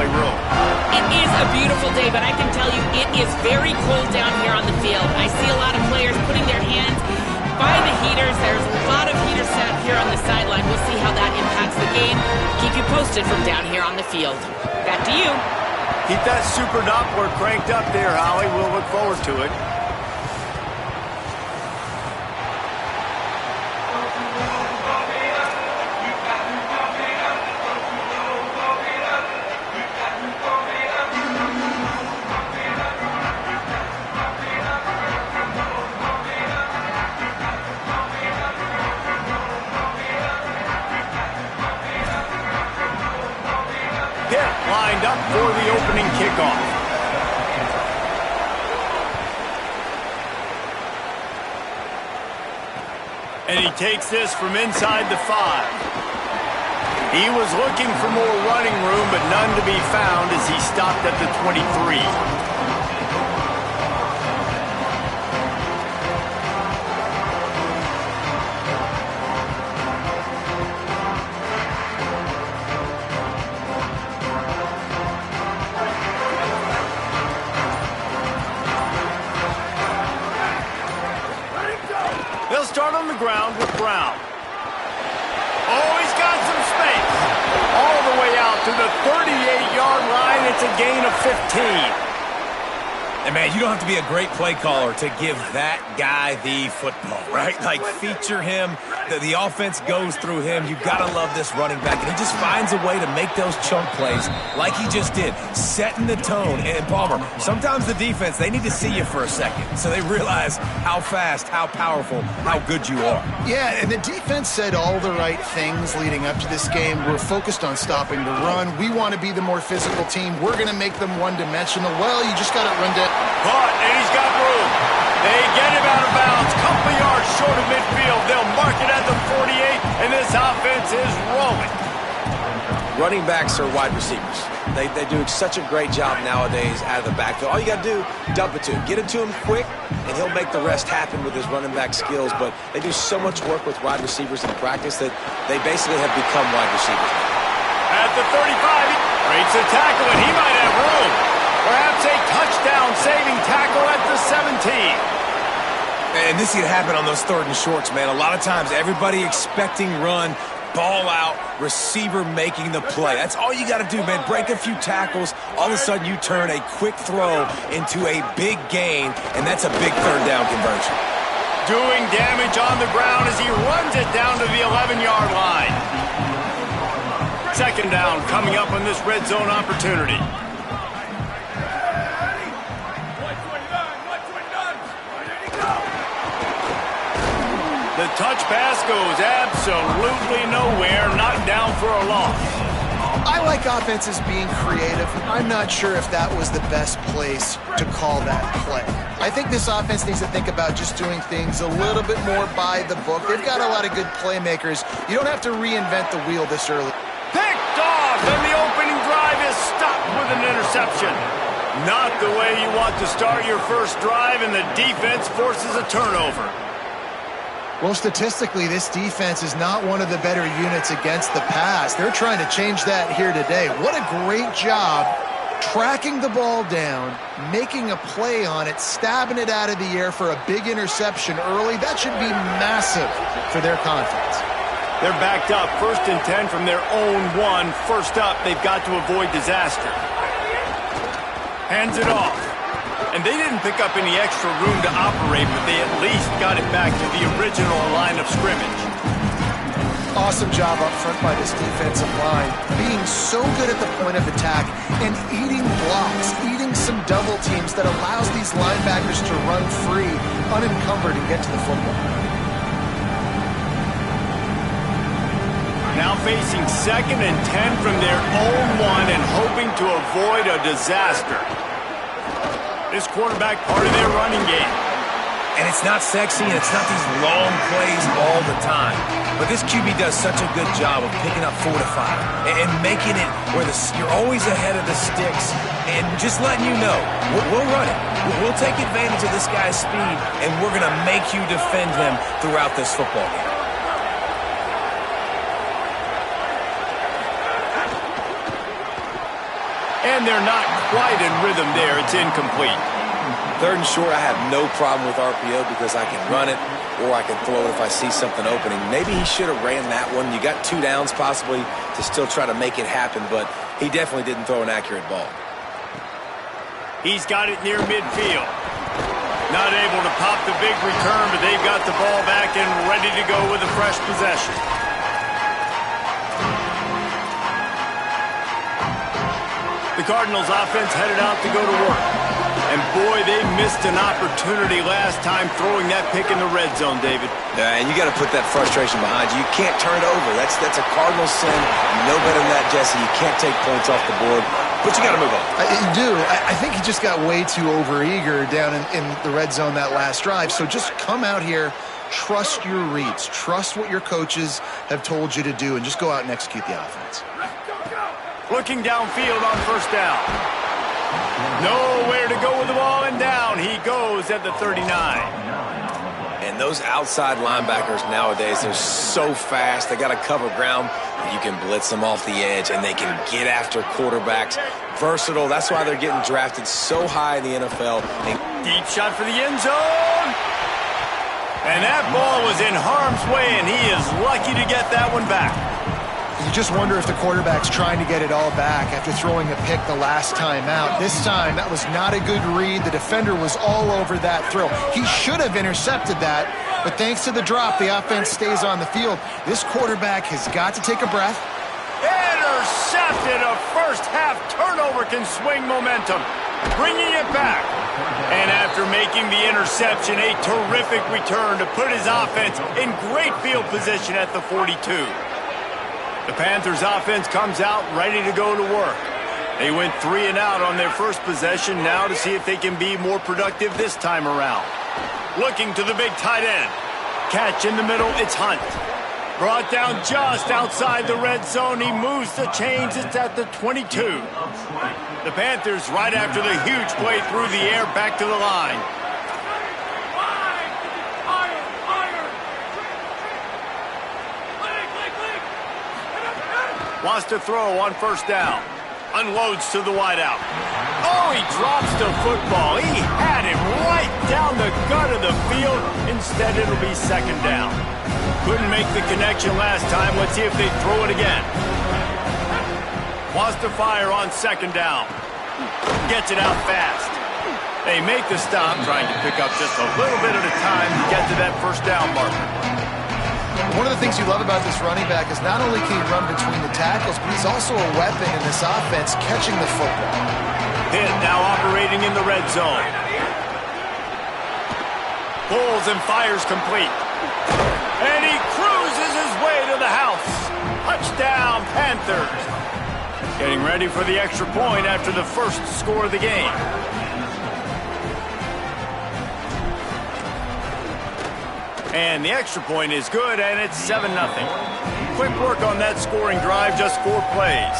Allie Rowe. It is a beautiful day, but I can tell you it is very cold down here on the field. I see a lot of players putting their hands by the heaters. There's a lot of heaters set up here on the sideline. We'll see how that impacts the game. Keep you posted from down here on the field. Back to you. Keep that super Doppler cranked up there, Holly. We'll look forward to it. Lined up for the opening kickoff. And he takes this from inside the 5. He was looking for more running room, but none to be found as he stopped at the 23. They'll start on the ground with Brown. Oh, he's got some space. All the way out to the 38-yard line. It's a gain of 15. And, man, you don't have to be a great play caller to give that guy the football, right? Like, feature him. The offense goes through him. You've got to love this running back. And he just finds a way to make those chunk plays like he just did, setting the tone. And, Palmer, sometimes the defense, they need to see you for a second so they realize how fast, how powerful, how good you are. Yeah, and the defense said all the right things leading up to this game. We're focused on stopping the run. We want to be the more physical team. We're going to make them one-dimensional. Well, you just got to run down. Caught, and he's got room. They get him out of bounds. Couple yards short of midfield. They'll mark it at the 48, and this offense is rolling. Running backs are wide receivers. They do such a great job nowadays out of the backfield. All you got to do, dump it to him. Get it to him quick, and he'll make the rest happen with his running back skills. But they do so much work with wide receivers in practice that they basically have become wide receivers. At the 35, he breaks a tackle, and he might have room. Perhaps a touchdown-saving tackle at the 17. And this could happen on those 3rd and shorts, man. A lot of times, everybody expecting run, ball out, receiver making the play. That's all you got to do, man. Break a few tackles. All of a sudden, you turn a quick throw into a big gain, and that's a big 3rd down conversion. Doing damage on the ground as he runs it down to the 11-yard line. 2nd down coming up on this red zone opportunity. The touch pass goes absolutely nowhere, knocked down for a loss. I like offenses being creative. I'm not sure if that was the best place to call that play. I think this offense needs to think about just doing things a little bit more by the book. They've got a lot of good playmakers. You don't have to reinvent the wheel this early. Picked off, and the opening drive is stopped with an interception. Not the way you want to start your first drive, and the defense forces a turnover. Well, statistically, this defense is not one of the better units against the pass. They're trying to change that here today. What a great job tracking the ball down, making a play on it, stabbing it out of the air for a big interception early. That should be massive for their confidence. They're backed up, 1st and 10 from their own 1. First up, they've got to avoid disaster. Hands it off. And they didn't pick up any extra room to operate, but they at least got it back to the original line of scrimmage. Awesome job up front by this defensive line, being so good at the point of attack and eating blocks, eating some double teams that allows these linebackers to run free, unencumbered, and get to the football. Now facing 2nd and 10 from their own 1 and hoping to avoid a disaster. This quarterback part of their running game. And it's not sexy, and it's not these long plays all the time. But this QB does such a good job of picking up 4 to 5 and making it where you're always ahead of the sticks and just letting you know, we'll run it. We'll take advantage of this guy's speed, and we're going to make you defend him throughout this football game. And they're not quite in rhythm there. It's incomplete. 3rd and short, I have no problem with RPO because I can run it or I can throw it if I see something opening. Maybe he should have ran that one. You got 2 downs possibly to still try to make it happen, but he definitely didn't throw an accurate ball. He's got it near midfield. Not able to pop the big return, but they've got the ball back and ready to go with a fresh possession. The Cardinals offense headed out to go to work. And boy, they missed an opportunity last time throwing that pick in the red zone, David. Yeah, and you got to put that frustration behind you. You can't turn it over. That's a Cardinal sin. You know better than that, Jesse. You can't take points off the board. But you got to move on. You do. I think he just got way too overeager down in the red zone that last drive. So just come out here, trust your reads, trust what your coaches have told you to do, and just go out and execute the offense. Looking downfield on 1st down. Nowhere to go with the ball, and down he goes at the 39. And those outside linebackers nowadays, they're so fast. They got to cover ground. You can blitz them off the edge, and they can get after quarterbacks. Versatile. That's why they're getting drafted so high in the NFL. Deep shot for the end zone. And that ball was in harm's way, and he is lucky to get that one back. You just wonder if the quarterback's trying to get it all back after throwing a pick the last time out. This time, that was not a good read. The defender was all over that throw. He should have intercepted that, but thanks to the drop, the offense stays on the field. This quarterback has got to take a breath. Intercepted. A first-half turnover can swing momentum, bringing it back. And after making the interception, a terrific return to put his offense in great field position at the 42. The Panthers offense comes out ready to go to work. They went 3 and out on their first possession, now to see if they can be more productive this time around. Looking to the big tight end. Catch in the middle, it's Hunt. Brought down just outside the red zone. He moves the chains, it's at the 22. The Panthers right after the huge play through the air back to the line. Wants to throw on 1st down. Unloads to the wideout. Oh, he drops the football. He had it right down the gut of the field. Instead, it'll be 2nd down. Couldn't make the connection last time. Let's see if they throw it again. Wants to fire on 2nd down. Gets it out fast. They make the stop, trying to pick up just a little bit at a time to get to that 1st down marker. One of the things you love about this running back is not only can he run between the tackles, but he's also a weapon in this offense, catching the football. Pitt now operating in the red zone. Pulls and fires complete. And he cruises his way to the house. Touchdown, Panthers. Getting ready for the extra point after the first score of the game. And the extra point is good, and it's 7-0. Quick work on that scoring drive, just 4 plays.